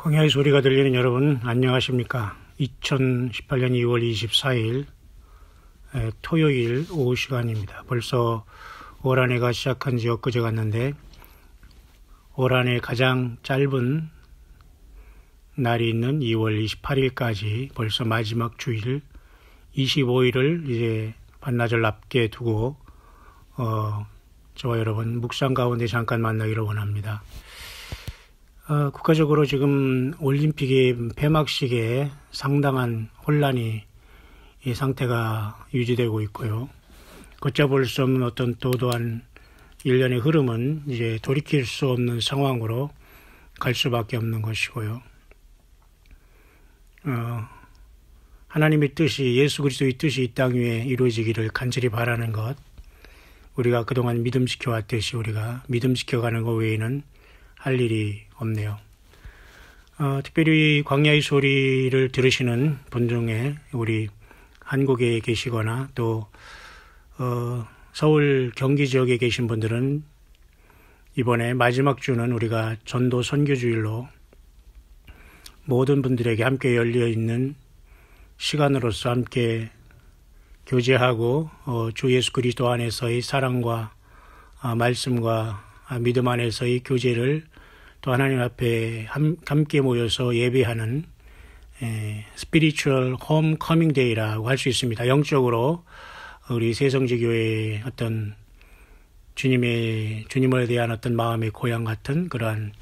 광야의 소리가 들리는 여러분 안녕하십니까? 2018년 2월 24일 토요일 오후 시간입니다. 벌써 올 한 해가 시작한 지 엊그제 갔는데 올 한 해 가장 짧은 날이 있는 2월 28일까지 벌써 마지막 주일 25일을 이제 반나절 앞게 두고 저와 여러분 묵상 가운데 잠깐 만나기를 원합니다. 국가적으로 지금 올림픽의 폐막식에 상당한 혼란이 이 상태가 유지되고 있고요. 걷잡을 수 없는 어떤 도도한 일련의 흐름은 이제 돌이킬 수 없는 상황으로 갈 수밖에 없는 것이고요. 하나님의 뜻이 예수 그리스도의 뜻이 이 땅 위에 이루어지기를 간절히 바라는 것, 우리가 그동안 믿음지켜왔듯이 우리가 믿음지켜가는 것 외에는 할 일이 없네요. 특별히 광야의 소리를 들으시는 분 중에 우리 한국에 계시거나 또 서울 경기 지역에 계신 분들은 이번에 마지막 주는 우리가 전도 선교주일로 모든 분들에게 함께 열려 있는 시간으로서 함께 교제하고 주 예수 그리스도 안에서의 사랑과 말씀과 믿음 안에서의 교제를 또 하나님 앞에 함께 모여서 예배하는 Spiritual Homecoming Day라고 할 수 있습니다. 영적으로 우리 새성지교회의 어떤 주님에 대한 어떤 마음의 고향 같은 그런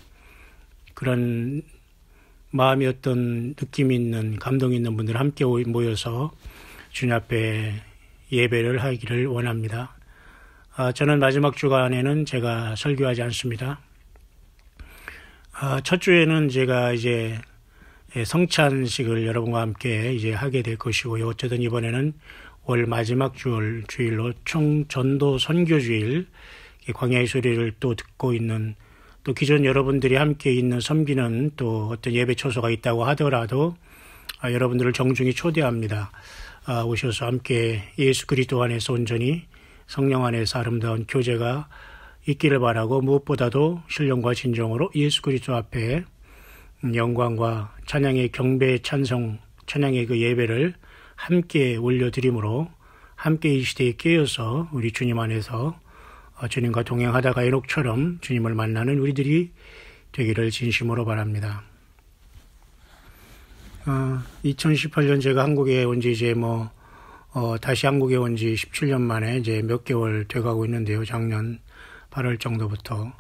마음이 어떤 느낌 있는 감동 있는 분들 함께 모여서 주님 앞에 예배를 하기를 원합니다. 저는 마지막 주간에는 제가 설교하지 않습니다. 첫 주에는 제가 이제 성찬식을 여러분과 함께 이제 하게 될 것이고요. 어쨌든 이번에는 올 마지막 주일로 총전도 선교주일, 광야의 소리를 또 듣고 있는, 또 기존 여러분들이 함께 있는 섬기는 또 어떤 예배 처소가 있다고 하더라도 여러분들을 정중히 초대합니다. 오셔서 함께 예수 그리스도 안에서 온전히 성령 안에서 아름다운 교제가 있기를 바라고, 무엇보다도 신령과 진정으로 예수 그리스도 앞에 영광과 찬양의 경배 찬송, 찬양의 그 예배를 함께 올려드림으로 함께 이 시대에 깨어서 우리 주님 안에서 주님과 동행하다가 에녹처럼 주님을 만나는 우리들이 되기를 진심으로 바랍니다. 2018년 제가 한국에 온 지 이제 다시 한국에 온 지 17년 만에 이제 몇 개월 돼가고 있는데요. 작년 8월 정도부터.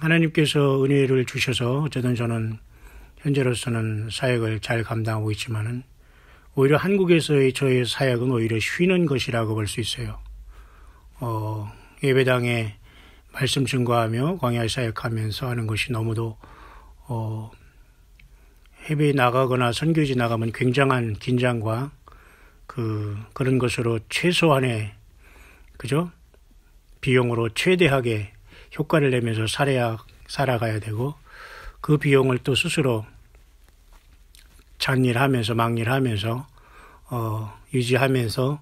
하나님께서 은혜를 주셔서 어쨌든 저는 현재로서는 사역을 잘 감당하고 있지만은 오히려 한국에서의 저의 사역은 오히려 쉬는 것이라고 볼 수 있어요. 예배당에 말씀 증거하며 광야 사역하면서 하는 것이 너무도 해외에 나가거나 선교지 나가면 굉장한 긴장과 그런 것으로 최소한의 비용으로 최대하게 효과를 내면서 살아가야 되고, 그 비용을 또 스스로 잔일하면서 막일하면서 유지하면서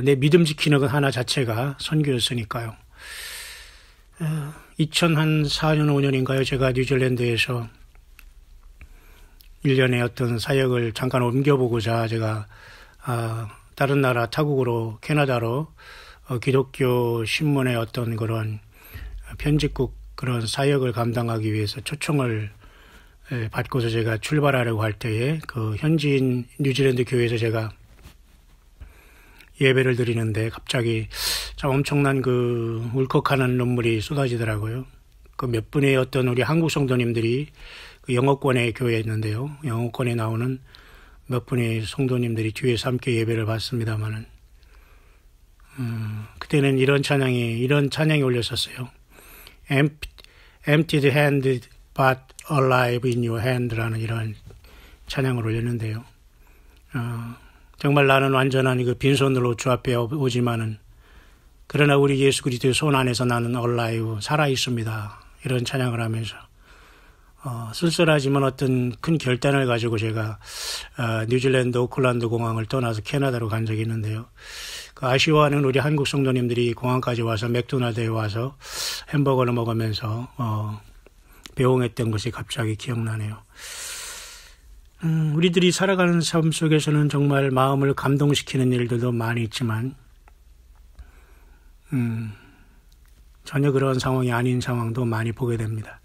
내 믿음 지키는 것 하나 자체가 선교였으니까요. 2004년 5년인가요? 제가 뉴질랜드에서 1년의 어떤 사역을 잠깐 옮겨보고자 제가 다른 나라 타국으로 캐나다로 기독교 신문의 어떤 그런 편집국 그런 사역을 감당하기 위해서 초청을 받고서 제가 출발하려고 할 때에 그 현지인 뉴질랜드 교회에서 제가 예배를 드리는데 갑자기 참 엄청난 그 울컥하는 눈물이 쏟아지더라고요. 그 몇 분의 어떤 우리 한국 성도님들이 그 영어권의 교회에 있는데요. 영어권에 나오는 몇 분의 성도님들이 뒤에서 함께 예배를 받습니다만은 그때는 이런 찬양이 올렸었어요. Empty hand but alive in your hand라는 이런 찬양을 올렸는데요. 정말 나는 완전한 그 빈손으로 주 앞에 오지만은 그러나 우리 예수 그리스도의 손 안에서 나는 alive 살아 있습니다. 이런 찬양을 하면서 쓸쓸하지만 어떤 큰 결단을 가지고 제가 뉴질랜드 오클랜드 공항을 떠나서 캐나다로 간 적이 있는데요. 그 아쉬워하는 우리 한국 성도님들이 공항까지 와서 맥도날드에 와서 햄버거를 먹으면서 배웅했던 것이 갑자기 기억나네요. 우리들이 살아가는 삶 속에서는 정말 마음을 감동시키는 일들도 많이 있지만 전혀 그런 상황이 아닌 상황도 많이 보게 됩니다.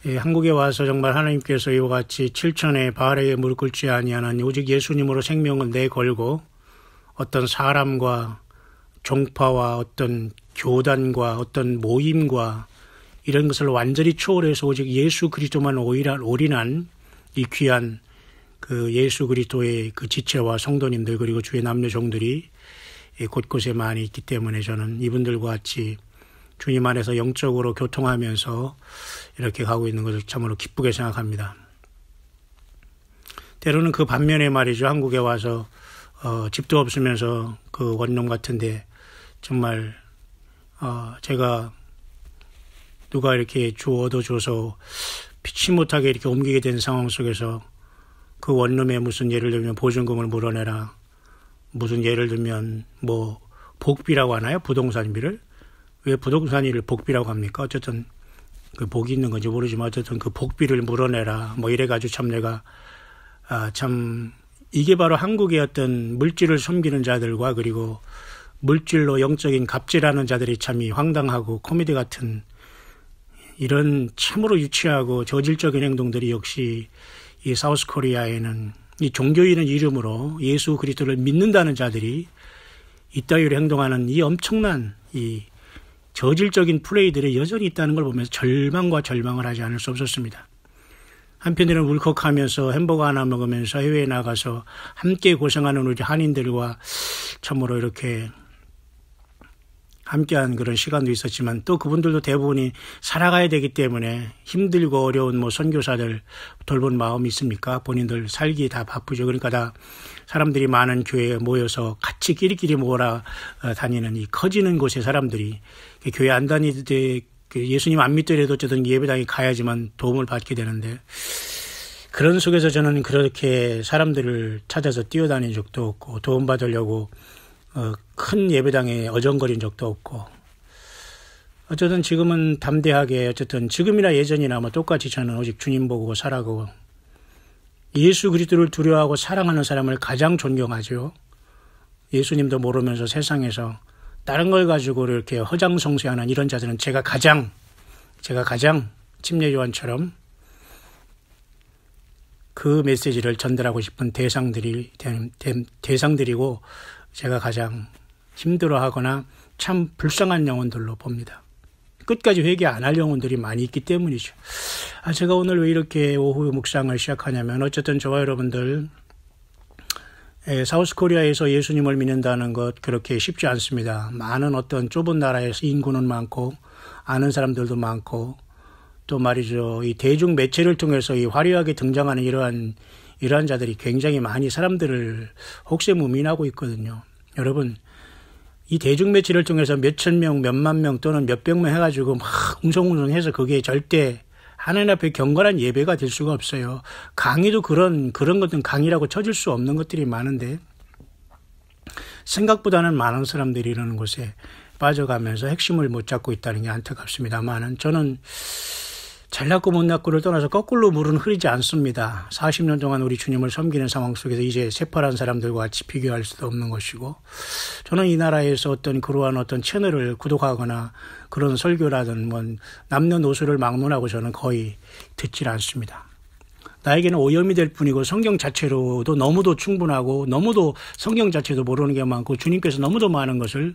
한국에 와서 정말 하나님께서 이와 같이 7천의 바알에게 무릎 꿇지 아니하는 오직 예수님으로 생명을 내걸고 어떤 사람과 종파와 어떤 교단과 어떤 모임과 이런 것을 완전히 초월해서 오직 예수 그리스도만 올인한 이 귀한 그 예수 그리스도의 그 지체와 성도님들 그리고 주의 남녀 종들이 곳곳에 많이 있기 때문에 저는 이분들과 같이 주님 안에서 영적으로 교통하면서 이렇게 가고 있는 것을 참으로 기쁘게 생각합니다. 때로는 그 반면에 말이죠. 한국에 와서 집도 없으면서 그 원룸 같은데 정말 제가 누가 이렇게 얻어줘서 피치 못하게 이렇게 옮기게 된 상황 속에서 그 원룸에 무슨 예를 들면 보증금을 물어내라. 무슨 예를 들면 뭐 복비라고 하나요? 부동산비를? 왜 부동산비를 복비라고 합니까? 어쨌든 그 복이 있는 건지 모르지만 어쨌든 그 복비를 물어내라. 뭐 이래가지고 참 내가 참 이게 바로 한국의 어떤 물질을 섬기는 자들과 그리고 물질로 영적인 갑질하는 자들이 참 황당하고 코미디 같은 이런 참으로 유치하고 저질적인 행동들이 역시 이 사우스 코리아에는 이 종교인의 이름으로 예수 그리스도를 믿는다는 자들이 이따위로 행동하는 이 엄청난 이 저질적인 플레이들이 여전히 있다는 걸 보면서 절망과 절망을 하지 않을 수 없었습니다. 한편으로는 울컥하면서 햄버거 하나 먹으면서 해외에 나가서 함께 고생하는 우리 한인들과 참으로 이렇게 함께한 그런 시간도 있었지만 또 그분들도 대부분이 살아가야 되기 때문에 힘들고 어려운 뭐 선교사들 돌본 마음이 있습니까? 본인들 살기 다 바쁘죠. 그러니까 다 사람들이 많은 교회에 모여서 같이 끼리끼리 모아 다니는 이 커지는 곳에 사람들이 교회 안 다니되 예수님 안 믿더라도 어쨌든 예배당에 가야지만 도움을 받게 되는데 그런 속에서 저는 그렇게 사람들을 찾아서 뛰어다닌 적도 없고 도움받으려고 큰 예배당에 어정거린 적도 없고 어쨌든 지금은 담대하게 어쨌든 지금이나 예전이나 뭐 똑같이 저는 오직 주님 보고 살아가고 예수 그리스도를 두려워하고 사랑하는 사람을 가장 존경하죠. 예수님도 모르면서 세상에서 다른 걸 가지고 이렇게 허장성세하는 이런 자들은 제가 가장 침례 요한처럼 그 메시지를 전달하고 싶은 대상들이고 제가 가장 힘들어하거나 참 불쌍한 영혼들로 봅니다. 끝까지 회개 안 할 영혼들이 많이 있기 때문이죠. 제가 오늘 왜 이렇게 오후 묵상을 시작하냐면 어쨌든 저와 여러분들 사우스코리아에서 예수님을 믿는다는 것 그렇게 쉽지 않습니다. 많은 어떤 좁은 나라에서 인구는 많고 아는 사람들도 많고 또 말이죠. 이 대중 매체를 통해서 이 화려하게 등장하는 이러한 자들이 굉장히 많이 사람들을 혹세무민하고 있거든요. 여러분 이 대중 매체를 통해서 몇천 명, 몇만 명 또는 몇백 명 해가지고 막 웅성웅성해서 그게 절대 하나님 앞에 경건한 예배가 될 수가 없어요. 강의도 그런 것들은 강의라고 쳐줄 수 없는 것들이 많은데 생각보다는 많은 사람들이 이러는 곳에 빠져가면서 핵심을 못 잡고 있다는 게 안타깝습니다만은 저는 잘났고 못났고를 떠나서 거꾸로 물은 흐르지 않습니다. 40년 동안 우리 주님을 섬기는 상황 속에서 이제 새파란 사람들과 같이 비교할 수도 없는 것이고 저는 이 나라에서 어떤 그러한 어떤 채널을 구독하거나 그런 설교라든 뭐 남녀노소를 막론하고 저는 거의 듣질 않습니다. 나에게는 오염이 될 뿐이고 성경 자체로도 너무도 충분하고 너무도 성경 자체도 모르는 게 많고 주님께서 너무도 많은 것을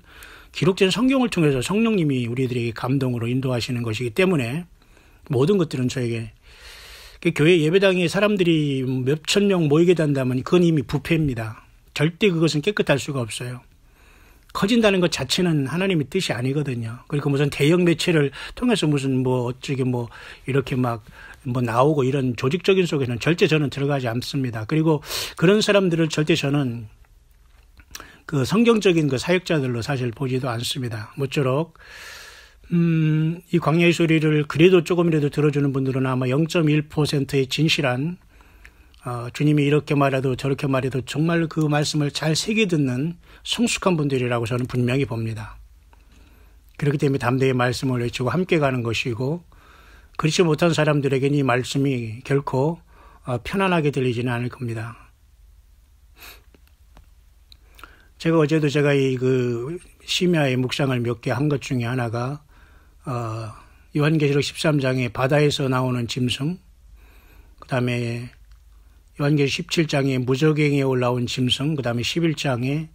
기록된 성경을 통해서 성령님이 우리들에게 감동으로 인도하시는 것이기 때문에 모든 것들은 저에게 교회 예배당에 사람들이 몇천 명 모이게 된다면 그건 이미 부패입니다. 절대 그것은 깨끗할 수가 없어요. 커진다는 것 자체는 하나님의 뜻이 아니거든요. 그러니까 무슨 대형 매체를 통해서 무슨 뭐 어쩌게 뭐 이렇게 막 뭐 나오고 이런 조직적인 속에는 절대 저는 들어가지 않습니다. 그리고 그런 사람들을 절대 저는 그 성경적인 그 사역자들로 사실 보지도 않습니다. 모쪼록 이 광야의 소리를 그래도 조금이라도 들어주는 분들은 아마 0.1%의 진실한 주님이 이렇게 말해도 저렇게 말해도 정말 그 말씀을 잘 새겨 듣는 성숙한 분들이라고 저는 분명히 봅니다. 그렇기 때문에 담대히 말씀을 외치고 함께 가는 것이고 그렇지 못한 사람들에게는 이 말씀이 결코 편안하게 들리지는 않을 겁니다. 제가 어제도 이 심야의 묵상을 몇 개 한 것 중에 하나가 요한계시록 13장에 바다에서 나오는 짐승, 그 다음에 요한계시록 17장에 무저갱이에 올라온 짐승, 그 다음에 11장에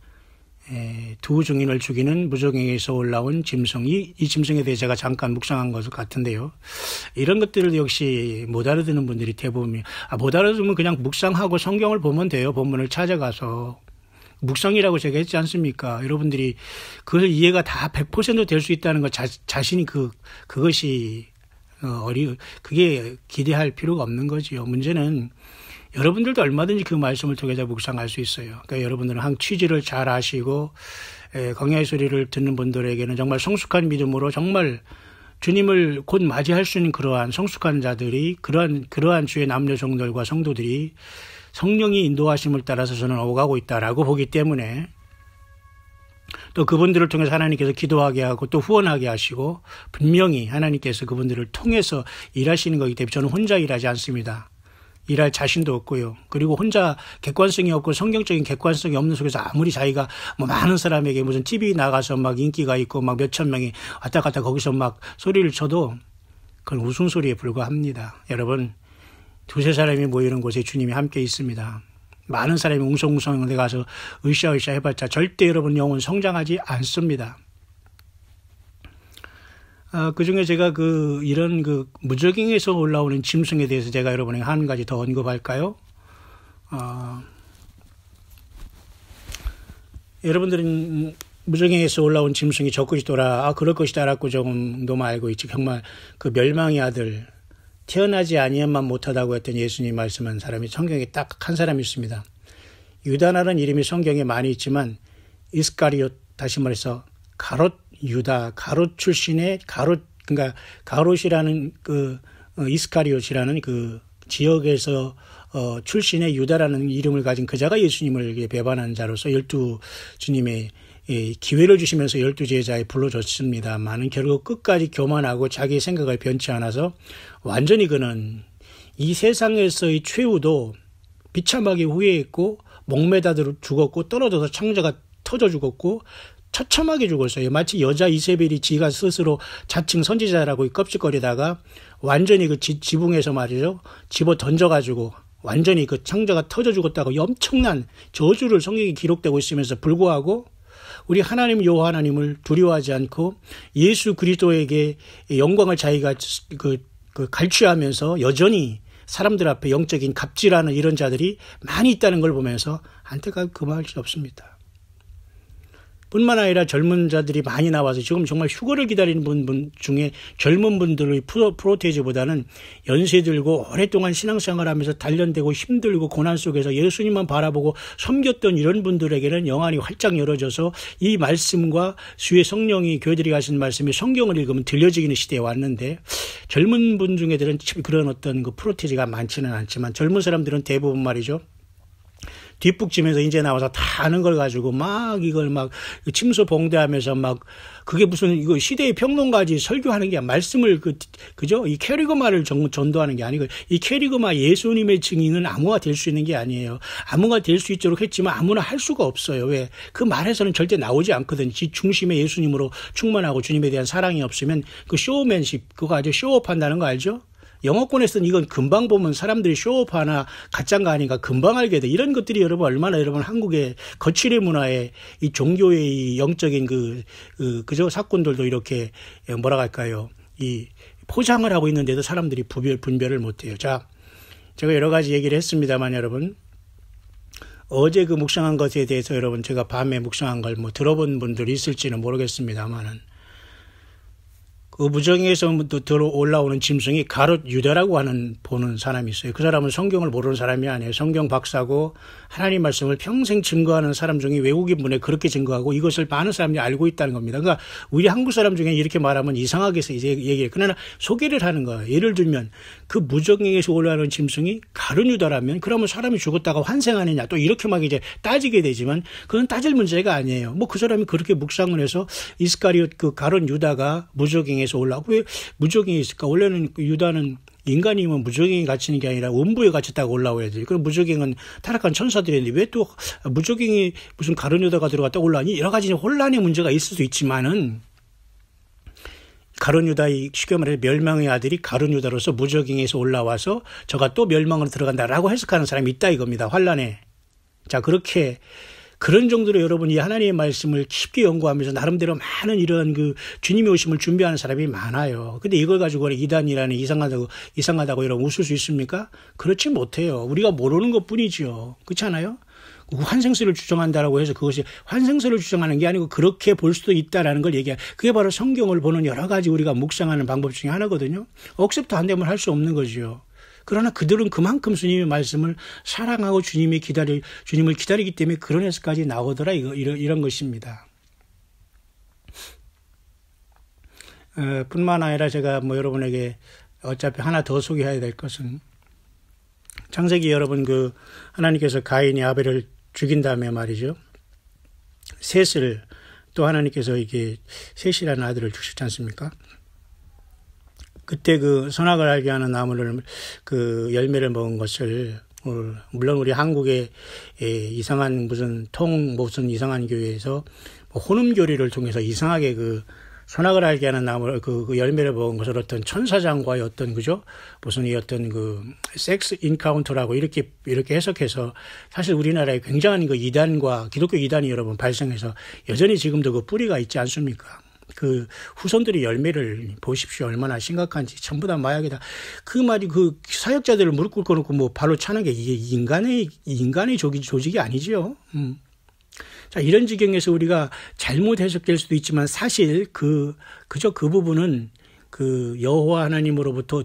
두 증인을 죽이는 무저갱이에서 올라온 짐승, 이 짐승에 대해 제가 잠깐 묵상한 것 같은데요. 이런 것들을 역시 못 알아듣는 분들이 대부분, 못 알아듣으면 그냥 묵상하고 성경을 보면 돼요. 본문을 찾아가서. 묵상이라고 제가 했지 않습니까? 여러분들이 그걸 이해가 다 100% 될 수 있다는 것 자신이 그것이 그게 기대할 필요가 없는 거지요. 문제는 여러분들도 얼마든지 그 말씀을 통해서 묵상할 수 있어요. 그러니까 여러분들은 한 취지를 잘 아시고 광야의 소리를 듣는 분들에게는 정말 성숙한 믿음으로 정말 주님을 곧 맞이할 수 있는 그러한 성숙한 자들이 그러한 주의 남녀 종들과 성도들이 성령이 인도하심을 따라서 저는 오가고 있다라고 보기 때문에 또 그분들을 통해서 하나님께서 기도하게 하고 또 후원하게 하시고 분명히 하나님께서 그분들을 통해서 일하시는 거기 때문에 저는 혼자 일하지 않습니다. 일할 자신도 없고요. 그리고 혼자 객관성이 없고 성경적인 객관성이 없는 속에서 아무리 자기가 많은 사람에게 무슨 TV 나가서 막 인기가 있고 막 몇천 명이 왔다 갔다 거기서 막 소리를 쳐도 그건 웃음소리에 불과합니다. 여러분, 두세 사람이 모이는 곳에 주님이 함께 있습니다. 많은 사람이 웅성웅성 데 가서 으쌰으쌰 해봤자 절대 여러분 영혼 성장하지 않습니다. 그 중에 제가 이런 무저갱이에서 올라오는 짐승에 대해서 제가 여러분에게 한 가지 더 언급할까요? 여러분들은 무저갱이에서 올라온 짐승이 저 것이더라, 그럴 것이다라고 정도만 알고 있지, 정말 그 멸망의 아들, 태어나지 아니하면 못하다고 했던 예수님 말씀한 사람이 성경에 딱 한 사람이 있습니다. 유다라는 이름이 성경에 많이 있지만 이스카리옷, 다시 말해서 가롯 유다, 가롯 출신의 그러니까 가롯이라는 이스카리옷이라는 그 지역에서 출신의 유다라는 이름을 가진 그자가 예수님을 배반한 자로서 주님의 기회를 주시면서 12제자에 불러줬습니다만은 결국 끝까지 교만하고 자기 생각을 변치 않아서 완전히 그는 이 세상에서의 최후도 비참하게 후회했고 목매다 죽었고 떨어져서 창자가 터져 죽었고 처참하게 죽었어요. 마치 여자 이세벨이 지가 스스로 자칭 선지자라고 껍질거리다가 완전히 그 지붕에서 말이죠. 집어 던져가지고 완전히 그 창자가 터져 죽었다고 엄청난 저주를 성경에 기록되고 있으면서 불구하고 우리 하나님 여호와 하나님을 두려워하지 않고 예수 그리스도에게 영광을 자기가 갈취하면서 여전히 사람들 앞에 영적인 갑질하는 이런 자들이 많이 있다는 걸 보면서 안타깝게 금할 수 없습니다. 뿐만 아니라 젊은 자들이 많이 나와서 지금 정말 휴거를 기다리는 분 중에 젊은 분들의 프로테이즈보다는 연세 들고 오랫동안 신앙생활하면서 단련되고 힘들고 고난 속에서 예수님만 바라보고 섬겼던 이런 분들에게는 영안이 활짝 열어져서 이 말씀과 주의 성령이 교회들이 하신 말씀이 성경을 읽으면 들려지기는 시대에 왔는데 젊은 분 중에들은 그런 어떤 프로테이즈가 많지는 않지만 젊은 사람들은 대부분 말이죠. 뒷북지면서 이제 나와서 다 아는 걸 가지고 이걸 침소 봉대하면서 그게 무슨 이거 시대의 평론가지 설교하는 게 말씀을 그죠? 이 캐리그마를 전도하는 게 아니고 이 캐리그마 예수님의 증인은 아무나 될 수 있는 게 아니에요. 아무나 될 수 있도록 했지만 아무나 할 수가 없어요. 왜? 그 말에서는 절대 나오지 않거든요. 중심에 예수님으로 충만하고 주님에 대한 사랑이 없으면 그 쇼맨십 그거 아주 쇼업한다는 거 알죠? 영어권에서는 이건 금방 보면 사람들이 쇼업하나 가짜인가 아닌가 금방 알게 돼. 이런 것들이 여러분 얼마나 여러분 한국의 거칠의 문화에 이 종교의 이 영적인 그저 사건들도 이렇게 뭐라 할까요? 이 포장을 하고 있는데도 사람들이 분별을 못해요. 자, 제가 여러 가지 얘기를 했습니다만 여러분 어제 그 묵상한 것에 대해서 여러분 제가 밤에 묵상한 걸 들어본 분들이 있을지는 모르겠습니다만은. 그 무저갱이에서 들어 올라오는 짐승이 가롯 유다라고 보는 사람이 있어요. 그 사람은 성경을 모르는 사람이 아니에요. 성경 박사고 하나님 말씀을 평생 증거하는 사람 중에 외국인분에 그렇게 증거하고 이것을 많은 사람들이 알고 있다는 겁니다. 그러니까 우리 한국 사람 중에 이렇게 말하면 이상하게 얘기해요. 그러나 소개를 하는 거예요. 예를 들면 그 무저갱이에서 올라오는 짐승이 가롯 유다라면 그러면 사람이 죽었다가 환생하느냐 또 이렇게 이제 따지게 되지만 그건 따질 문제가 아니에요. 그 사람이 그렇게 묵상을 해서 이스카리옷 그 가롯 유다가 무저갱이 무적행에서 올라오고, 왜 무적행이 있을까? 원래는 유다는 인간이면 무적행에 갇히는 게 아니라 음부에 갇혔다고 올라와야지. 그럼 무적행은 타락한 천사들인데 왜 또 무적행이 무슨 가룟 유다가 들어갔다 올라오니? 여러 가지 혼란의 문제가 있을 수도 있지만은, 가룟 유다의 쉽게 말해 멸망의 아들이 가룟 유다로서 무적행에서 올라와서 저가 또 멸망으로 들어간다라고 해석하는 사람이 있다 이겁니다. 환란에. 자, 그렇게 그런 정도로 여러분이 하나님의 말씀을 깊게 연구하면서 나름대로 많은 이런 그 주님의 오심을 준비하는 사람이 많아요. 근데 이걸 가지고 이단이라는 이상하다고 여러분 웃을 수 있습니까? 그렇지 못해요. 우리가 모르는 것 뿐이죠. 그렇지 않아요? 환생설을 주장한다라고 해서 그것이 환생설을 주장하는 게 아니고 그렇게 볼 수도 있다라는 걸 얘기해요. 그게 바로 성경을 보는 여러 가지 우리가 묵상하는 방법 중에 하나거든요. 억셉트 안 되면 할 수 없는 거죠. 그러나 그들은 그만큼 주님의 말씀을 사랑하고 주님을 기다리기 때문에 그런 해석까지 나오더라 이런 것입니다. 뿐만 아니라 제가 뭐 여러분에게 어차피 하나 더 소개해야 될 것은 창세기 여러분 그 하나님께서 가인이 아벨을 죽인 다음에 말이죠. 셋을 또 하나님께서 이게 셋이라는 아들을 주셨지 않습니까? 그때 그 선악을 알게 하는 나무를 그 열매를 먹은 것을 물론 우리 한국의 이상한 무슨 이상한 교회에서 혼음 교리를 통해서 이상하게 그 선악을 알게 하는 나무를 그 열매를 먹은 것을 어떤 천사장과의 어떤 그죠 무슨 이 어떤 그 섹스 인카운터라고 이렇게 해석해서 사실 우리나라에 굉장한 그 이단과 기독교 이단이 여러분 발생해서 여전히 지금도 그 뿌리가 있지 않습니까? 그 후손들이 열매를 보십시오. 얼마나 심각한지. 전부 다 마약이다. 그 말이 그 사역자들을 무릎 꿇고 놓고 뭐 발로 차는 게 이게 인간의 조직이 아니죠. 자, 이런 지경에서 우리가 잘못 해석될 수도 있지만 사실 그저 그 부분은 그 여호와 하나님으로부터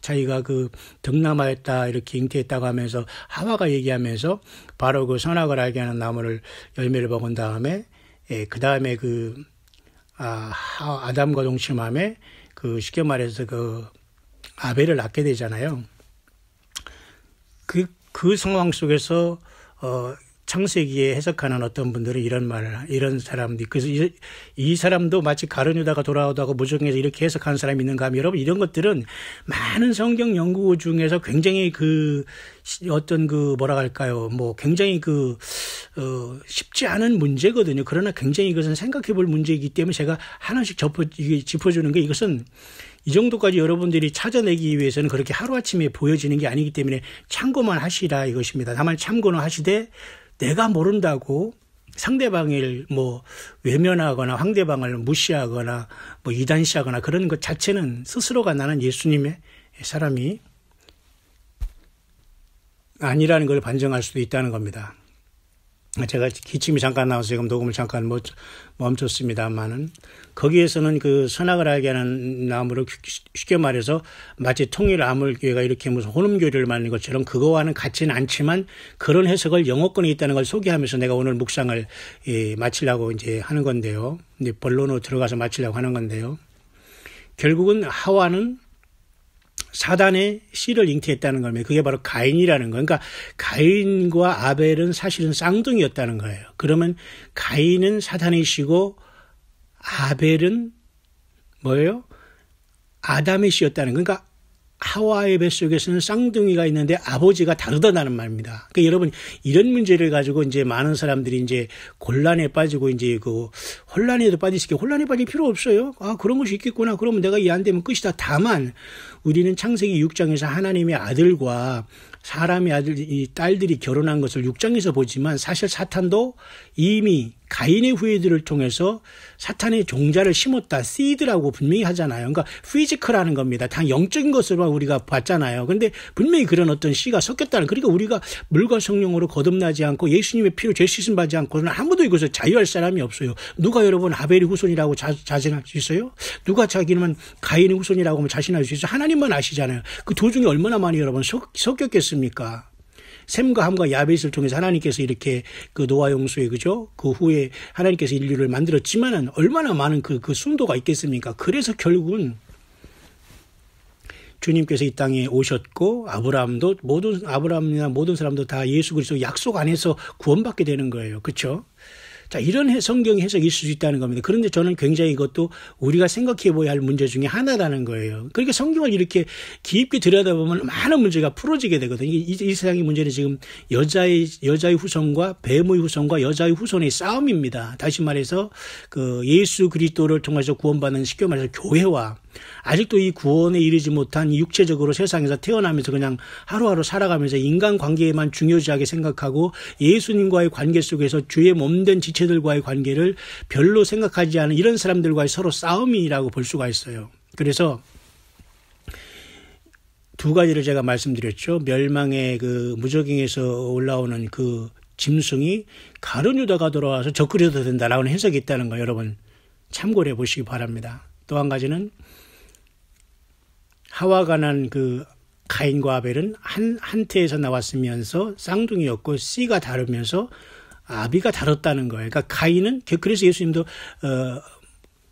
자기가 그 득남하였다 이렇게 잉태했다고 하면서 하와가 얘기하면서 바로 그 선악을 알게 하는 나무를 열매를 먹은 다음에 그 다음에 아담과 동침함에 그 쉽게 말해서 그 아벨을 낳게 되잖아요. 그 상황 속에서 창세기에 해석하는 어떤 분들은 이런 사람들이, 그래서 이 사람도 마치 가룟 유다가 돌아오다가 무적행에서 이렇게 해석하는 사람이 있는가 하면 여러분 이런 것들은 많은 성경 연구 중에서 굉장히 굉장히 쉽지 않은 문제거든요. 그러나 굉장히 이것은 생각해 볼 문제이기 때문에 제가 하나씩 짚어주는 게 이것은 이 정도까지 여러분들이 찾아내기 위해서는 그렇게 하루아침에 보여지는 게 아니기 때문에 참고만 하시라 이것입니다. 다만 참고는 하시되 내가 모른다고 상대방을 외면하거나 상대방을 무시하거나 이단시하거나 그런 것 자체는 스스로가 나는 예수님의 사람이 아니라는 걸 반증할 수도 있다는 겁니다. 제가 기침이 잠깐 나와서 지금 녹음을 잠깐 멈췄습니다만은 거기에서는 그 선악을 알게 하는 나무를 쉽게 말해서 마치 통일 아물교회가 이렇게 무슨 혼음교리를 말하는 것처럼 그거와는 같지는 않지만 그런 해석을 영어권에 있다는 걸 소개하면서 내가 오늘 묵상을 마치려고 이제 하는 건데요. 이제 본론으로 들어가서 마치려고 하는 건데요. 결국은 하와는 사단의 씨를 잉태했다는 겁니다. 그게 바로 가인이라는 거예요. 그러니까 가인과 아벨은 사실은 쌍둥이였다는 거예요. 그러면 가인은 사단의 씨고 아벨은 뭐예요? 아담의 씨였다는 거예요. 그러니까 하와의 뱃속에서는 쌍둥이가 있는데 아버지가 다르다는 말입니다. 그러니까 여러분 이런 문제를 가지고 이제 많은 사람들이 이제 곤란에 빠지고 이제 그 혼란에도 혼란에 빠질 필요 없어요. 그런 것이 있겠구나. 그러면 내가 이해 안 되면 끝이다. 다만 우리는 창세기 6장에서 하나님의 아들과 사람의 이 딸들이 결혼한 것을 6장에서 보지만 사실 사탄도 이미 가인의 후예들을 통해서 사탄의 종자를 심었다. 씨드라고 분명히 하잖아요. 그러니까 피지컬하는 겁니다. 다 영적인 것으로만 우리가 봤잖아요. 그런데 분명히 그런 어떤 씨가 섞였다는. 그러니까 우리가 물과 성령으로 거듭나지 않고 예수님의 피로 죄 씻음 받지 않고는 아무도 이것을 자유할 사람이 없어요. 누가 여러분 아벨의 후손이라고 자신할 수 있어요? 누가 자기는 가인의 후손이라고 하면 자신할 수 있어요? 하나님만 아시잖아요. 그 도중에 얼마나 많이 여러분 섞였겠습니까? 셈과 함과 야벳을 통해서 하나님께서 이렇게 그 노아 홍수에 그죠? 그 후에 하나님께서 인류를 만들었지만은 얼마나 많은 그 순도가 있겠습니까? 그래서 결국은 주님께서 이 땅에 오셨고 아브라함이나 모든 사람도 다 예수 그리스도 약속 안에서 구원받게 되는 거예요. 그렇죠? 자, 이런 성경 해석이 있을 수 있다는 겁니다. 그런데 저는 굉장히 이것도 우리가 생각해 봐야 할 문제 중에 하나라는 거예요. 그러니까 성경을 이렇게 깊게 들여다보면 많은 문제가 풀어지게 되거든요. 이 세상의 문제는 지금 여자의 후손과 뱀의 후손과 여자의 후손의 싸움입니다. 다시 말해서 그 예수 그리스도를 통해서 구원받는 쉽게 말해서 교회와 아직도 이 구원에 이르지 못한 육체적으로 세상에서 태어나면서 그냥 하루하루 살아가면서 인간관계에만 중요시하게 생각하고 예수님과의 관계 속에서 주의 몸된 지체들과의 관계를 별로 생각하지 않은 이런 사람들과의 서로 싸움이라고 볼 수가 있어요. 그래서 두 가지를 제가 말씀드렸죠. 멸망의 그 무저갱에서 올라오는 그 짐승이 가룟 유다가 돌아와서 적그려도 된다라는 해석이 있다는 거 여러분 참고를 해보시기 바랍니다. 또 한 가지는 하와가 난 그 가인과 아벨은 한 태에서 나왔으면서 쌍둥이였고 씨가 다르면서 아비가 다뤘다는 거예요. 그러니까 가인은 그래서 예수님도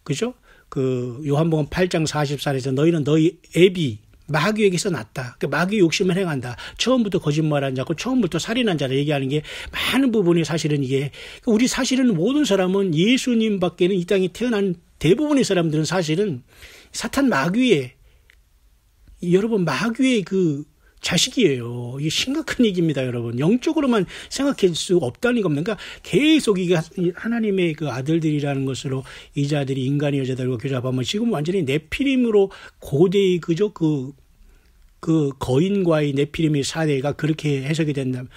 그죠? 그 요한복음 8장 44절에서 너희는 너희 애비 마귀에게서 났다. 그러니까 마귀 욕심을 행한다. 처음부터 거짓말한 자고 처음부터 살인한 자를 얘기하는 게 많은 부분이 사실은 이게 우리 사실은 모든 사람은 예수님밖에는 이 땅에 태어난 대부분의 사람들은 사실은 사탄 마귀의 여러분 마귀의 그 자식이에요. 이게 심각한 얘기입니다, 여러분. 영적으로만 생각할 수 없다는 겁니다. 그러니까 계속 이게 하나님의 그 아들들이라는 것으로 이 자들이 인간의 여자들과 교잡하면 지금 완전히 네피림으로 고대의 그저 그 거인과의 네피림의 사대가 그렇게 해석이 된다면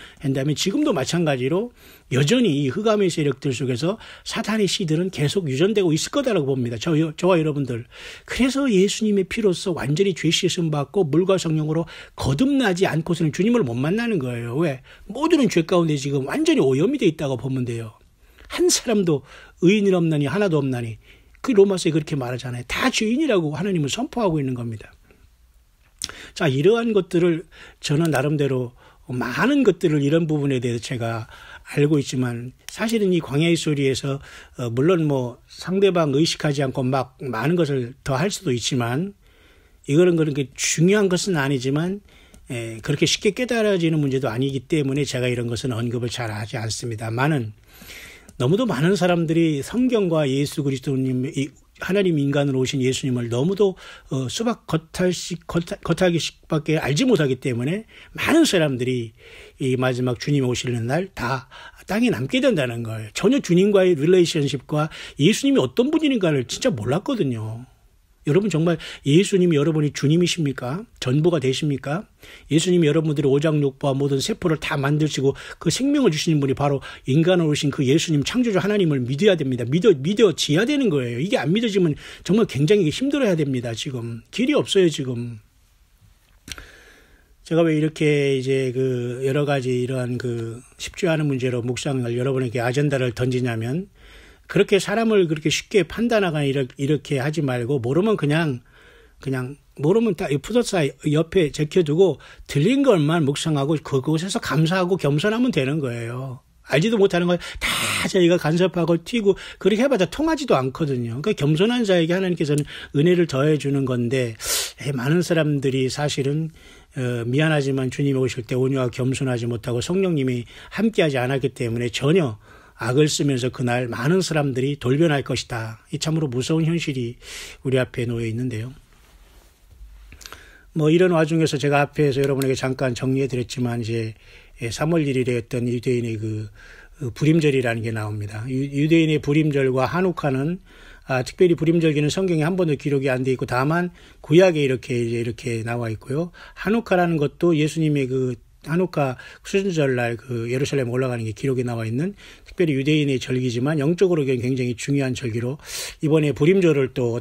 지금도 마찬가지로 여전히 이 흑암의 세력들 속에서 사탄의 씨들은 계속 유전되고 있을 거다라고 봅니다. 저와 여러분들. 그래서 예수님의 피로서 완전히 죄 씻음 받고 물과 성령으로 거듭나지 않고서는 주님을 못 만나는 거예요. 왜? 모두는 죄 가운데 지금 완전히 오염이 돼 있다고 보면 돼요. 한 사람도 의인이 없나니 하나도 없나니 그 로마서에 그렇게 말하잖아요. 다 죄인이라고 하나님은 선포하고 있는 겁니다. 자, 이러한 것들을 저는 나름대로 많은 것들을 이런 부분에 대해서 제가 알고 있지만 사실은 이 광야의 소리에서 물론 뭐 상대방 의식하지 않고 막 많은 것을 더 할 수도 있지만 이거는 그렇게 중요한 것은 아니지만 그렇게 쉽게 깨달아지는 문제도 아니기 때문에 제가 이런 것은 언급을 잘 하지 않습니다만은 너무도 많은 사람들이 성경과 예수 그리스도님 하나님 인간으로 오신 예수님을 너무도 수박 겉핥기식밖에 알지 못하기 때문에 많은 사람들이 이 마지막 주님이 오시는 날 다 땅에 남게 된다는 거예요. 전혀 주님과의 릴레이션십과 예수님이 어떤 분인가를 진짜 몰랐거든요. 여러분 정말 예수님이 여러분이 주님이십니까? 전부가 되십니까? 예수님이 여러분들의 오장육부와 모든 세포를 다 만드시고 그 생명을 주시는 분이 바로 인간으로 오신 그 예수님 창조주 하나님을 믿어야 됩니다. 믿어지어야 되는 거예요. 이게 안 믿어지면 정말 굉장히 힘들어야 됩니다. 지금 길이 없어요. 지금 제가 왜 이렇게 이제 그 여러 가지 이러한 그 쉽지 않은 문제로 묵상을 여러분에게 아젠다를 던지냐면 그렇게 사람을 그렇게 쉽게 판단하거나 이렇게 하지 말고 모르면 그냥 모르면 딱 푸드사 옆에 제껴두고 들린 것만 묵상하고 그곳에서 감사하고 겸손하면 되는 거예요. 알지도 못하는 걸 다 저희가 간섭하고 튀고 그렇게 해봐야 통하지도 않거든요. 그러니까 겸손한 자에게 하나님께서는 은혜를 더해 주는 건데 많은 사람들이 사실은 미안하지만 주님이 오실 때 온유와 겸손하지 못하고 성령님이 함께하지 않았기 때문에 전혀 악을 쓰면서 그날 많은 사람들이 돌변할 것이다. 이 참으로 무서운 현실이 우리 앞에 놓여 있는데요. 뭐 이런 와중에서 제가 앞에서 여러분에게 잠깐 정리해 드렸지만 이제 3월 1일에 했던 유대인의 그 불임절이라는 게 나옵니다. 유대인의 불임절과 한우카는 특별히 불임절기는 성경에 한 번도 기록이 안 돼 있고 다만 구약에 이렇게 나와 있고요. 한우카라는 것도 예수님의 그 한우카 수순절날 그 예루살렘 올라가는 게 기록에 나와 있는 특별히 유대인의 절기지만 영적으로 굉장히 중요한 절기로 이번에 불임절을 또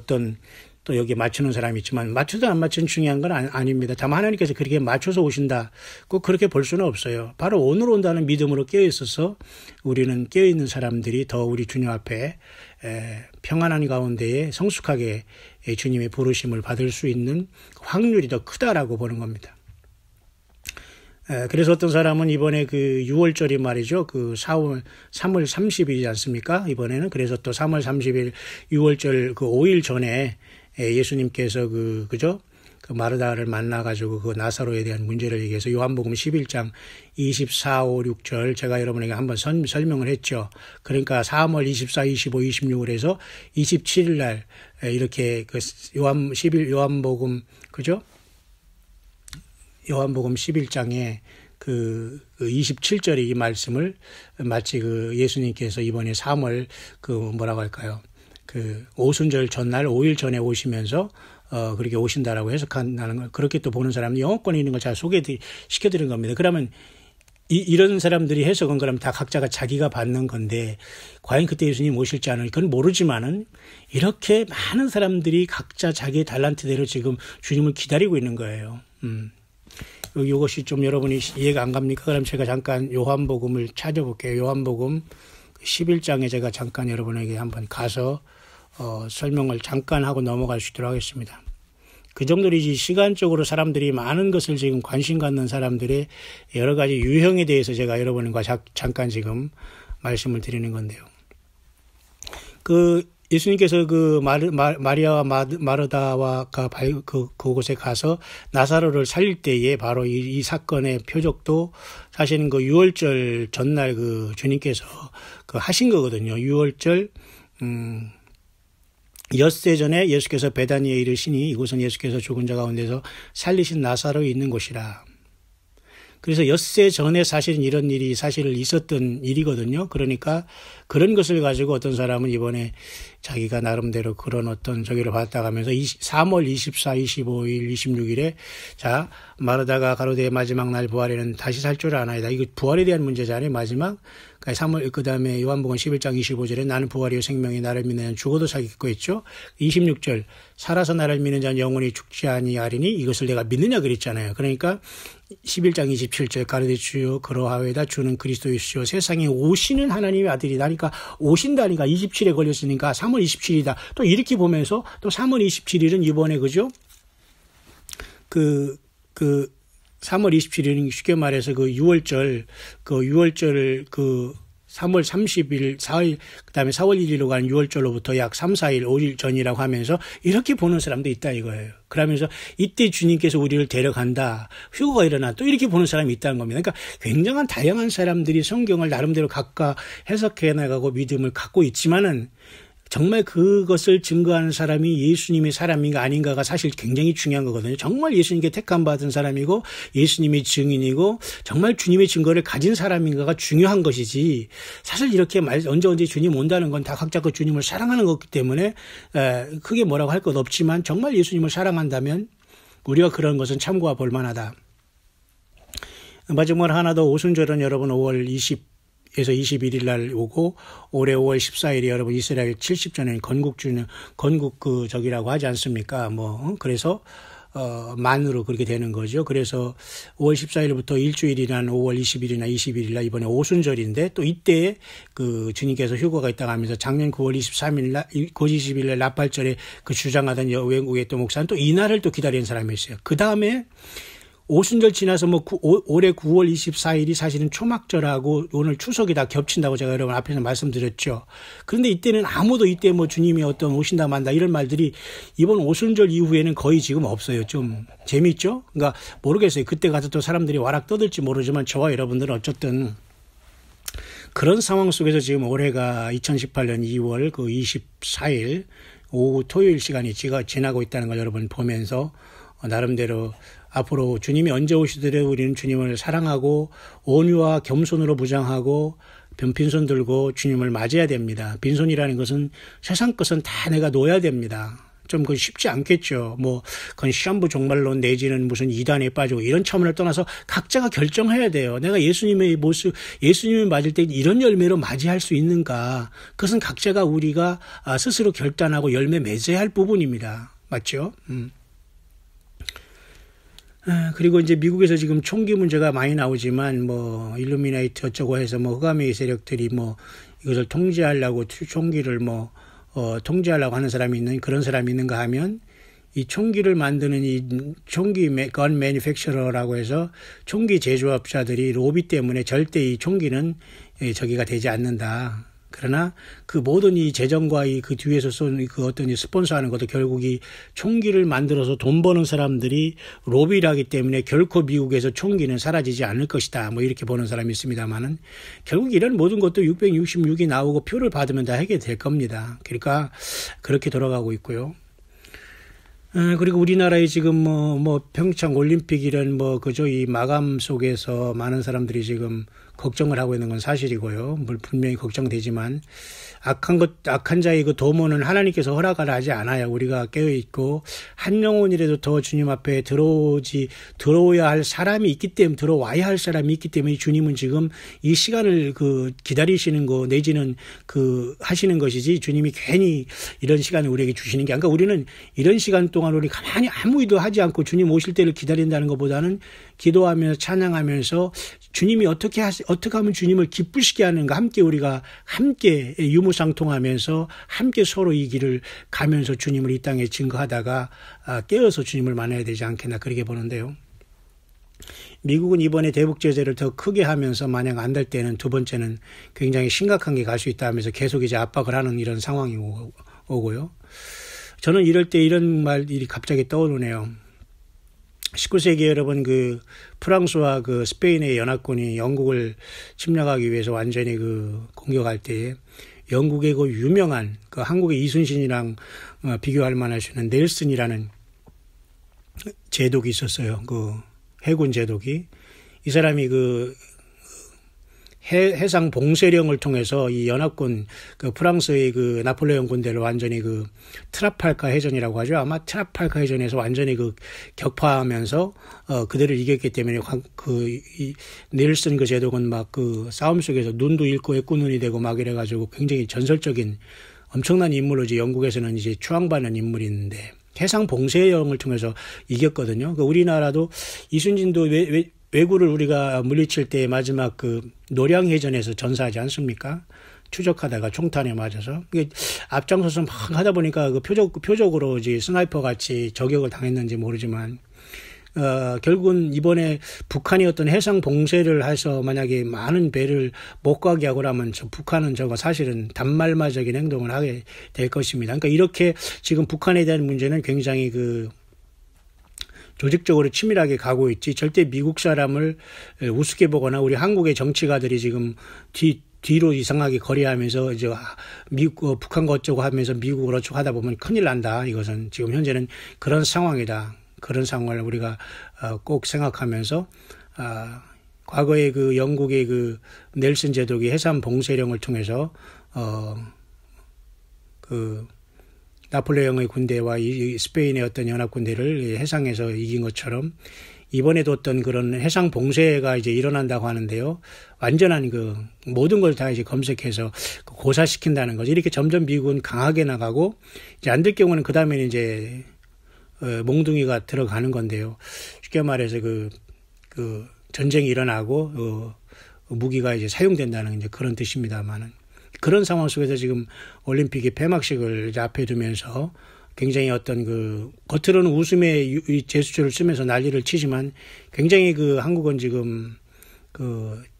여기에 맞추는 사람이 있지만 맞춰도 안 맞추는 중요한 건 아닙니다. 다만 하나님께서 그렇게 맞춰서 오신다. 꼭 그렇게 볼 수는 없어요. 바로 오늘 온다는 믿음으로 깨어있어서 우리는 깨어있는 사람들이 더 우리 주님 앞에 평안한 가운데에 성숙하게 주님의 부르심을 받을 수 있는 확률이 더 크다라고 보는 겁니다. 그래서 어떤 사람은 이번에 그 6월절이 말이죠. 그 3월 30일이지 않습니까? 이번에는. 그래서 또 3월 30일 6월절 그 5일 전에 예수님께서 그죠? 그 마르다를 만나가지고 그 나사로에 대한 문제를 얘기해서 요한복음 11장 24, 5, 6절 제가 여러분에게 한번 설명을 했죠. 그러니까 3월 24, 25, 26을 해서 27일 날 이렇게 그 요한복음 그죠? 요한복음 11장에 그 27절의 이 말씀을 마치 그 예수님께서 이번에 3월 그 뭐라고 할까요? 그 오순절 전날 5일 전에 오시면서 그렇게 오신다라고 해석한다는 걸 그렇게 또 보는 사람은 영어권에 있는 걸 잘 소개시켜드린 겁니다. 그러면 이런 사람들이 해석은 그럼 다 각자가 자기가 받는 건데 과연 그때 예수님 오실지 않을지 그건 모르지만은 이렇게 많은 사람들이 각자 자기의 달란트대로 지금 주님을 기다리고 있는 거예요. 이것이 좀 여러분이 이해가 안 갑니까? 그럼 제가 잠깐 요한복음을 찾아볼게요. 요한복음 11장에 제가 잠깐 여러분에게 한번 가서 설명을 잠깐 하고 넘어갈 수 있도록 하겠습니다. 그 정도이지 시간적으로 사람들이 많은 것을 지금 관심 갖는 사람들의 여러 가지 유형에 대해서 제가 여러분과 잠깐 지금 말씀을 드리는 건데요. 예수님께서 그 마리아와 마르다와 그곳에 가서 나사로를 살릴 때에 바로 이 사건의 표적도 사실은 그 유월절 전날 그 주님께서 그 하신 거거든요. 유월절, 엿새 전에 예수께서 베다니에 이르시니 이곳은 예수께서 죽은 자 가운데서 살리신 나사로에 있는 곳이라. 그래서 엿새 전에 사실은 이런 일이 사실 있었던 일이거든요. 그러니까 그런 것을 가지고 어떤 사람은 이번에 자기가 나름대로 그런 어떤 저기를 받았다 하면서 3월 24, 25일, 26일에 자 마르다가 가로되 마지막 날 부활에는 다시 살 줄 아나이다. 이거 부활에 대한 문제잖아요. 마지막 3월 그다음에 요한복음 11장 25절에 나는 부활이요 생명이 나를 믿는 자는 죽어도 살겠고 했죠. 26절 살아서 나를 믿는 자는 영원히 죽지 아니하리니 이것을 내가 믿느냐 그랬잖아요. 그러니까 11장 27절 가로되 주여 그러하외다 주는 그리스도이시오 세상에 오시는 하나님의 아들이다. 그러니까 오신다니까 27에 걸렸으니까 3월 27일이다. 또 이렇게 보면서 또 3월 27일은 이번에 그죠? 3월 27일은 쉽게 말해서 그 6월절 3월 30일, 4일, 그 다음에 4월 1일로 가는 6월절로부터 약 3, 4일, 5일 전이라고 하면서 이렇게 보는 사람도 있다 이거예요. 그러면서 이때 주님께서 우리를 데려간다. 휴거가 일어나 또 이렇게 보는 사람이 있다는 겁니다. 그러니까 굉장한 다양한 사람들이 성경을 나름대로 각각 해석해 나가고 믿음을 갖고 있지만은 정말 그것을 증거하는 사람이 예수님의 사람인가 아닌가가 사실 굉장히 중요한 거거든요. 정말 예수님께 택함 받은 사람이고 예수님의 증인이고 정말 주님의 증거를 가진 사람인가가 중요한 것이지 사실 이렇게 언제 주님 온다는 건 다 각자 그 주님을 사랑하는 거기 때문에 크게 뭐라고 할 것 없지만 정말 예수님을 사랑한다면 우리가 그런 것은 참고해 볼 만하다. 마지막으로 하나 더 오순절은 여러분 5월 20에서 21일 날 오고 올해 5월 14일이 여러분 이스라엘 70주년 건국 그 저기라고 하지 않습니까? 그래서 만으로 그렇게 되는 거죠. 그래서 5월 14일부터 일주일이란 5월 20일이나 21일 날 이번에 오순절인데 또 이때 그 주님께서 휴거가 있다고 하면서 작년 9월 23일 날 9월 20일 날 나팔절에 그 주장하던 외국의 또 목사는 또 이날을 또 기다리는 사람이 있어요. 그 다음에 오순절 지나서 올해 9월 24일이 사실은 초막절하고 오늘 추석이 다 겹친다고 제가 여러분 앞에서 말씀드렸죠. 그런데 이때는 아무도 이때 주님이 어떤 오신다 만다 이런 말들이 이번 오순절 이후에는 거의 지금 없어요. 좀 재밌죠? 그러니까 모르겠어요. 그때 가서 또 사람들이 와락 떠들지 모르지만 저와 여러분들은 어쨌든 그런 상황 속에서 지금 올해가 2018년 2월 24일 오후 토요일 시간이 지나고 있다는 걸 여러분 보면서 나름대로 앞으로 주님이 언제 오시더라도 우리는 주님을 사랑하고 온유와 겸손으로 무장하고 빈손 들고 주님을 맞아야 됩니다. 빈손이라는 것은 세상 것은 다 내가 놓아야 됩니다. 좀 그 쉽지 않겠죠. 그건 시한부 종말론 내지는 무슨 이단에 빠지고 이런 차원을 떠나서 각자가 결정해야 돼요. 내가 예수님을 맞을 때 이런 열매로 맞이할 수 있는가. 그것은 각자가 우리가 스스로 결단하고 열매 맺어야 할 부분입니다. 맞죠? 그리고 이제 미국에서 지금 총기 문제가 많이 나오지만 일루미나이트 어쩌고 해서 흑암의 세력들이 이것을 통제하려고 총기를 통제하려고 하는 사람이 있는 그런 사람이 있는가 하면 이 총기를 만드는 이 총기 건 매니팩처러라고 해서 총기 제조업자들이 로비 때문에 절대 이 총기는 저기가 되지 않는다. 그러나 그 모든 이 재정과 이 그 뒤에서 쏜 그 어떤 이 스폰서하는 것도 결국 이 총기를 만들어서 돈 버는 사람들이 로비를 하기 때문에 결코 미국에서 총기는 사라지지 않을 것이다. 뭐 이렇게 보는 사람이 있습니다만은 결국 이런 모든 것도 666이 나오고 표를 받으면 다 하게 될 겁니다. 그러니까 그렇게 돌아가고 있고요. 그리고 우리나라의 지금 평창 올림픽 이런 그저 이 마감 속에서 많은 사람들이 지금 걱정을 하고 있는 건 사실이고요. 분명히 걱정되지만 악한 자의 그 도모는 하나님께서 허락을 하지 않아요. 우리가 깨어있고 한 영혼이라도 더 주님 앞에 들어오야 할 사람이 있기 때문에 들어와야 할 사람이 있기 때문에 주님은 지금 이 시간을 기다리시는 거 내지는 하시는 것이지 주님이 괜히 이런 시간을 우리에게 주시는 게 아니라 우리는 이런 시간 동안 우리 가만히 아무 일도 하지 않고 주님 오실 때를 기다린다는 것보다는 기도하면서 찬양하면서 주님이 어떻게 하면 주님을 기쁘시게 하는가 우리가 함께 유무상통하면서 함께 서로 이 길을 가면서 주님을 이 땅에 증거하다가 깨어서 주님을 만나야 되지 않겠나 그렇게 보는데요. 미국은 이번에 대북 제재를 더 크게 하면서 만약 안 될 때는 두 번째는 굉장히 심각한 게 갈 수 있다 하면서 계속 이제 압박을 하는 이런 상황이 오고요. 저는 이럴 때 이런 말이 갑자기 떠오르네요. 19세기 여러분 프랑스와 스페인의 연합군이 영국을 침략하기 위해서 완전히 공격할 때에 영국의 유명한 한국의 이순신이랑 비교할 만할 수 있는 넬슨이라는 제독이 있었어요. 해군 제독이. 이 사람이 해상 봉쇄령을 통해서 이 연합군 프랑스의 나폴레옹 군대를 완전히 트라팔카 해전이라고 하죠. 아마 트라팔카 해전에서 완전히 격파하면서 그들을 이겼기 때문에 이 넬슨 제독은 싸움 속에서 눈도 잃고 애꾸눈이 되고 막 이래가지고 굉장히 전설적인 엄청난 인물로 이제 영국에서는 이제 추앙받는 인물이 있는데 해상 봉쇄령을 통해서 이겼거든요. 우리나라도 이순신도 왜구를 우리가 물리칠 때 마지막 노량해전에서 전사하지 않습니까? 추적하다가 총탄에 맞아서. 앞장서서 막 하다 보니까 표적으로 이제 스나이퍼 같이 저격을 당했는지 모르지만, 결국은 이번에 북한이 어떤 해상 봉쇄를 해서 만약에 많은 배를 못 가게 하고 나면 북한은 사실은 단말마적인 행동을 하게 될 것입니다. 그러니까 이렇게 지금 북한에 대한 문제는 굉장히 조직적으로 치밀하게 가고 있지 절대 미국 사람을 우습게 보거나 우리 한국의 정치가들이 지금 뒤로 이상하게 거래하면서 이제 북한 거 어쩌고 하면서 미국을 어쩌고 하다 보면 큰일 난다. 이것은 지금 현재는 그런 상황이다. 그런 상황을 우리가 꼭 생각하면서 과거에 영국의 넬슨 제독이 해상 봉쇄령을 통해서 나폴레옹의 군대와 이 스페인의 어떤 연합군대를 해상에서 이긴 것처럼 이번에도 어떤 그런 해상 봉쇄가 이제 일어난다고 하는데요. 완전한 모든 걸 다 이제 검색해서 고사시킨다는 거죠. 이렇게 점점 미국은 강하게 나가고 이제 안 될 경우는 그 다음에는 이제 몽둥이가 들어가는 건데요. 쉽게 말해서 전쟁이 일어나고 무기가 이제 사용된다는 이제 그런 뜻입니다만은. 그런 상황 속에서 지금 올림픽의 폐막식을 이제 앞에 두면서 굉장히 어떤 겉으로는 웃음의 제스처를 쓰면서 난리를 치지만 굉장히 한국은 지금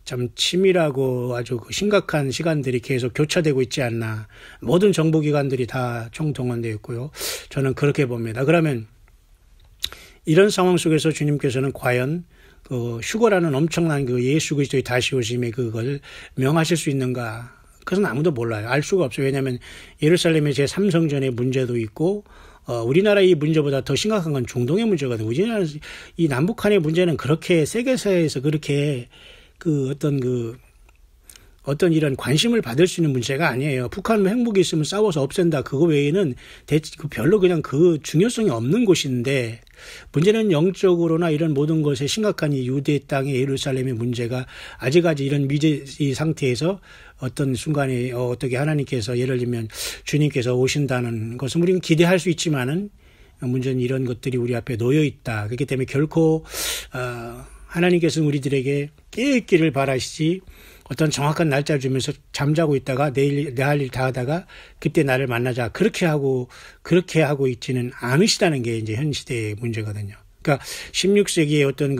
참 치밀하고 아주 심각한 시간들이 계속 교차되고 있지 않나. 모든 정보기관들이 다 총동원되어 있고요. 저는 그렇게 봅니다. 그러면 이런 상황 속에서 주님께서는 과연 휴거라는 엄청난 예수 그리스도의 다시 오심의 그걸 명하실 수 있는가? 그것은 아무도 몰라요. 알 수가 없어요. 왜냐하면 예루살렘의 제3성전의 문제도 있고 우리나라의 문제보다 더 심각한 건 중동의 문제거든요. 우리나라 이 남북한의 문제는 그렇게 세계사에서 그렇게 어떤 이런 관심을 받을 수 있는 문제가 아니에요. 북한 핵무기 있으면 싸워서 없앤다. 그거 외에는 별로 그냥 중요성이 없는 곳인데 문제는 영적으로나 이런 모든 것에 심각한 이 유대 땅의 예루살렘의 문제가 아직까지 이런 미제의 상태에서 어떤 순간에 어떻게 하나님께서 예를 들면 주님께서 오신다는 것은 우리는 기대할 수 있지만은 문제는 이런 것들이 우리 앞에 놓여 있다. 그렇기 때문에 결코 하나님께서는 우리들에게 깨어있기를 바라시지 어떤 정확한 날짜를 주면서 잠자고 있다가 내일 내 할 일 다 하다가 그때 나를 만나자 그렇게 하고 있지는 않으시다는 게 이제 현 시대의 문제거든요. 그러니까 16세기에 어떤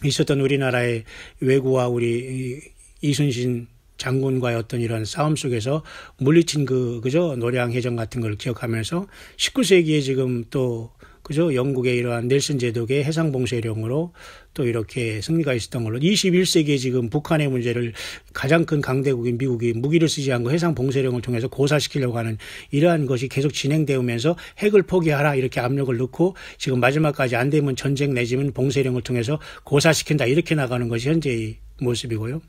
있었던 우리나라의 왜구와 우리 이순신 장군과의 어떤 이런 싸움 속에서 물리친 그죠? 노량해전 같은 걸 기억하면서 19세기에 지금 또 그죠? 영국의 이러한 넬슨 제독의 해상봉쇄령으로 또 이렇게 승리가 있었던 걸로 21세기에 지금 북한의 문제를 가장 큰 강대국인 미국이 무기를 쓰지 않고 해상봉쇄령을 통해서 고사시키려고 하는 이러한 것이 계속 진행되면서 핵을 포기하라 이렇게 압력을 넣고 지금 마지막까지 안 되면 전쟁 내지면 봉쇄령을 통해서 고사시킨다 이렇게 나가는 것이 현재의 모습이고요.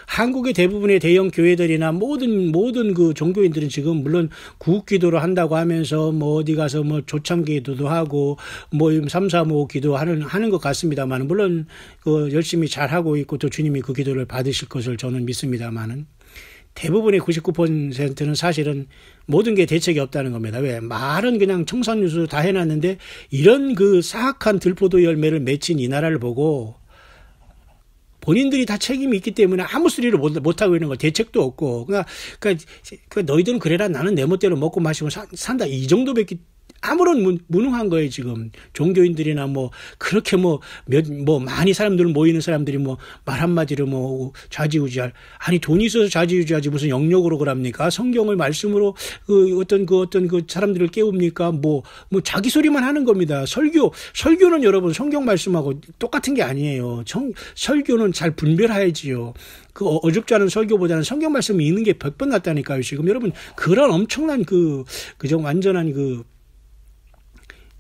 한국의 대부분의 대형 교회들이나 모든 그 종교인들은 지금 물론 구국기도를 한다고 하면서 뭐 어디 가서 뭐 조창기도도 하고 뭐 335 기도하는 것 같습니다만 물론 그 열심히 잘 하고 있고 또 주님이 그 기도를 받으실 것을 저는 믿습니다만은 대부분의 99%는 사실은 모든 게 대책이 없다는 겁니다. 왜? 말은 그냥 청산유수 다 해놨는데 이런 그 사악한 들포도 열매를 맺힌 이 나라를 보고 본인들이 다 책임이 있기 때문에 아무 소리를 못하고 있는 거 대책도 없고. 그러니까 너희들은 그래라 나는 내 멋대로 먹고 마시고 산다. 이 정도밖에 아무런 무능한 거예요, 지금. 종교인들이나 뭐, 그렇게 많이 사람들 모이는 사람들이 뭐, 말 한마디로 뭐, 좌지우지할. 아니, 돈이 있어서 좌지우지하지 무슨 영역으로 그럽니까? 성경을 말씀으로 어떤 사람들을 깨웁니까? 뭐, 자기 소리만 하는 겁니다. 설교는 여러분 성경 말씀하고 똑같은 게 아니에요. 설교는 잘 분별해야지요. 그 어줍지 않은 설교보다는 성경 말씀이 있는 게 100번 낫다니까요, 지금. 여러분, 그런 엄청난 완전한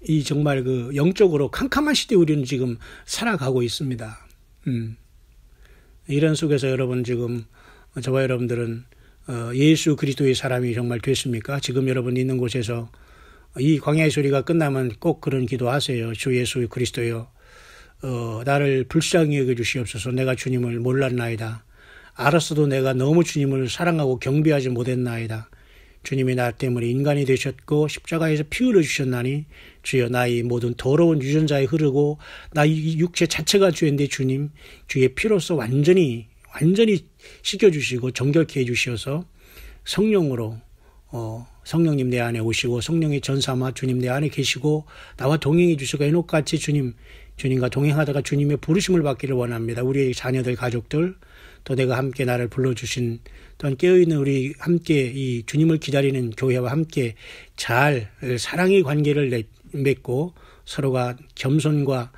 이 정말 영적으로 캄캄한 시대에 우리는 지금 살아가고 있습니다. 이런 속에서 여러분 지금 저와 여러분들은 예수 그리스도의 사람이 정말 됐습니까? 지금 여러분 있는 곳에서 이 광야의 소리가 끝나면 꼭 그런 기도하세요. 주 예수 그리스도여, 나를 불쌍히 여겨 주시옵소서. 내가 주님을 몰랐나이다. 알았어도 내가 너무 주님을 사랑하고 경배하지 못했나이다. 주님이 나 때문에 인간이 되셨고 십자가에서 피 흘려 주셨나니 주여 나의 모든 더러운 유전자에 흐르고 나의 육체 자체가 죄인데 주님 주의 피로써 완전히 씻겨주시고 정결케 해주시어서 성령으로 성령님 내 안에 오시고 성령의 전사마 주님 내 안에 계시고 나와 동행해 주시고 에녹같이 주님과 동행하다가 주님의 부르심을 받기를 원합니다. 우리의 자녀들 가족들 또 내가 함께 나를 불러주신 또한 깨어있는 우리 함께 이 주님을 기다리는 교회와 함께 잘 사랑의 관계를 맺고 서로가 겸손과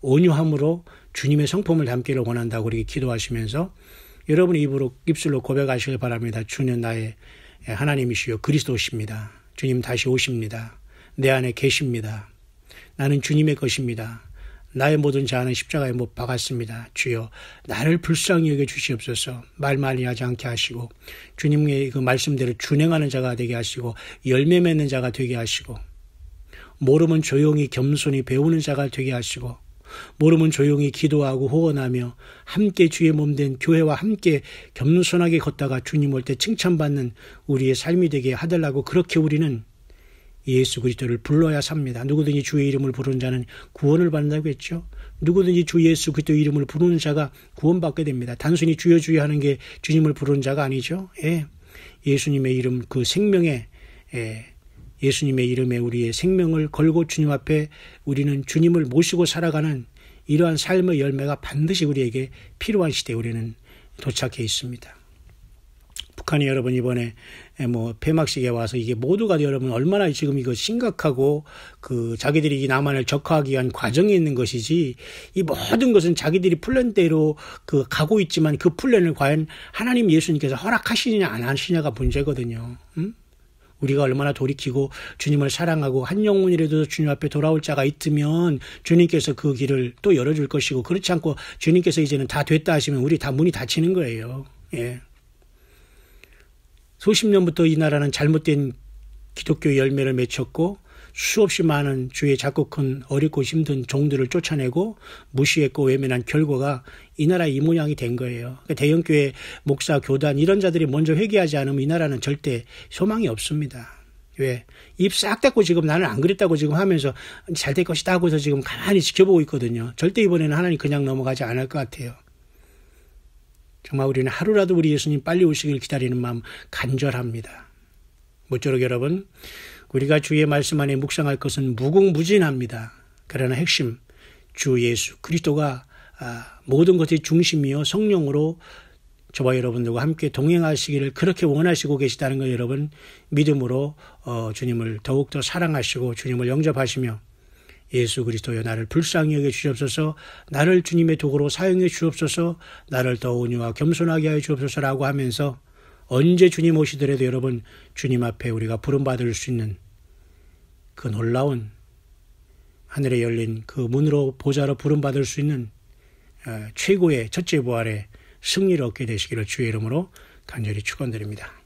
온유함으로 주님의 성품을 담기를 원한다고 우리 기도하시면서 여러분의 입술로 고백하시길 바랍니다. 주는 나의 하나님이시요 그리스도십니다. 주님 다시 오십니다. 내 안에 계십니다. 나는 주님의 것입니다. 나의 모든 자아는 십자가에 못 박았습니다. 주여 나를 불쌍히 여겨 주시옵소서. 말 많이 하지 않게 하시고 주님의 그 말씀대로 준행하는 자가 되게 하시고 열매 맺는 자가 되게 하시고 모르면 조용히 겸손히 배우는 자가 되게 하시고 모르면 조용히 기도하고 호언하며 함께 주의 몸된 교회와 함께 겸손하게 걷다가 주님 올 때 칭찬받는 우리의 삶이 되게 하달라고 그렇게 우리는 예수 그리스도를 불러야 삽니다. 누구든지 주의 이름을 부르는 자는 구원을 받는다고 했죠. 누구든지 주 예수 그리스도의 이름을 부르는 자가 구원받게 됩니다. 단순히 주여 주여 하는 게 주님을 부르는 자가 아니죠. 예수님의 이름 그 생명에 예수님의 이름에 우리의 생명을 걸고 주님 앞에 우리는 주님을 모시고 살아가는 이러한 삶의 열매가 반드시 우리에게 필요한 시대에 우리는 도착해 있습니다. 북한이 여러분 이번에 폐막식에 와서 이게 모두가 여러분 얼마나 지금 이거 심각하고 자기들이 이 남한을 적화하기 위한 과정에 있는 것이지 이 모든 것은 자기들이 플랜대로 가고 있지만 그 플랜을 과연 하나님 예수님께서 허락하시느냐 안 하시냐가 문제거든요. 우리가 얼마나 돌이키고 주님을 사랑하고 한 영혼이라도 주님 앞에 돌아올 자가 있으면 주님께서 그 길을 또 열어줄 것이고 그렇지 않고 주님께서 이제는 다 됐다 하시면 우리 다 문이 닫히는 거예요. 수십 년부터 이 나라는 잘못된 기독교 열매를 맺혔고 수없이 많은 주의 작고 큰 어렵고 힘든 종들을 쫓아내고 무시했고 외면한 결과가 이 나라 이 모양이 된 거예요. 그러니까 대형교회 목사 교단 이런 자들이 먼저 회개하지 않으면 이 나라는 절대 소망이 없습니다. 왜? 입 싹 닫고 지금 나는 안 그랬다고 지금 하면서 잘 될 것이다 하고서 지금 가만히 지켜보고 있거든요. 절대 이번에는 하나님 그냥 넘어가지 않을 것 같아요. 정말 우리는 하루라도 우리 예수님 빨리 오시길 기다리는 마음 간절합니다. 모쪼록 여러분 우리가 주의 말씀 안에 묵상할 것은 무궁무진합니다. 그러나 핵심 주 예수 그리스도가 모든 것의 중심이요 성령으로 저와 여러분들과 함께 동행하시기를 그렇게 원하시고 계시다는 걸 여러분 믿음으로 주님을 더욱더 사랑하시고 주님을 영접하시며 예수 그리스도여 나를 불쌍히 여겨 주시옵소서, 나를 주님의 도구로 사용해 주옵소서, 나를 더 온유와 겸손하게 하여 주옵소서라고 하면서 언제 주님 오시더라도 여러분 주님 앞에 우리가 부름받을 수 있는 그 놀라운 하늘에 열린 그 문으로 보좌로 부름받을 수 있는 최고의 첫째 부활의 승리를 얻게 되시기를 주의 이름으로 간절히 축원드립니다.